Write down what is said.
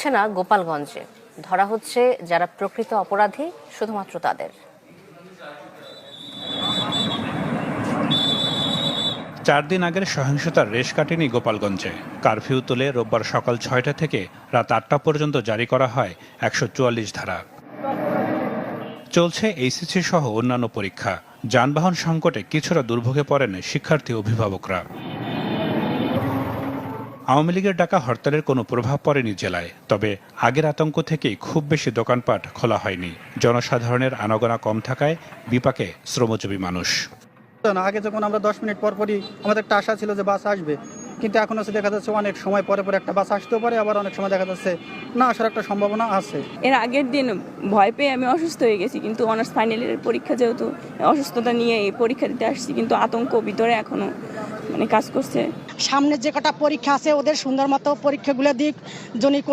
থামছে না গোপালগঞ্জে, ধরা হচ্ছে যারা প্রকৃত অপরাধী, শুধুমাত্র তাদের। 4 দিন আগের সহিংসতার রেশ কাটেনি গোপালগঞ্জে। কারফিউ তুলে রোববার সকাল 6টা থেকে রাত 8টা পর্যন্ত জারি করা হয় 144 ধারা। চলছে এইচএসসি সহ অন্যান্য পরীক্ষা। যানবাহন সংকটে কিছুটা দুর্ভোগে পড়েন শিক্ষার্থী অভিভাবকরা। আওয়ামী লীগের ডাকা হরতালের কোনো প্রভাব পড়েনি জেলায়, তবে আগের আতঙ্ক থেকেই খুব বেশি দোকানপাট খোলা হয়নি। জনসাধারণের আনাগোনা কম থাকায় বিপাকে শ্রমজীবী মানুষ। আগে যখন আমরা 10 মিনিট পর পরই আমাদের একটা আশা ছিল যে বাস আসবে, কিন্তু এখন হচ্ছে দেখা যাচ্ছে অনেক সময় পরে পরে একটা বাস আসতেও পারে, আবার অনেক সময় দেখা যাচ্ছে না আসার একটা সম্ভাবনা আছে। এর আগের দিন ভয় পেয়ে আমি অসুস্থ হয়ে গেছি, কিন্তু অনার্স ফাইনালের পরীক্ষা যেহেতু অসুস্থতা নিয়ে এই পরীক্ষা দিতে আসছি, কিন্তু আতঙ্ক ভিতরে এখনো কাজ করছে। সামনের যে কটা পরীক্ষা আছে ওদের সুন্দর মতো পরীক্ষাগুলো দিক।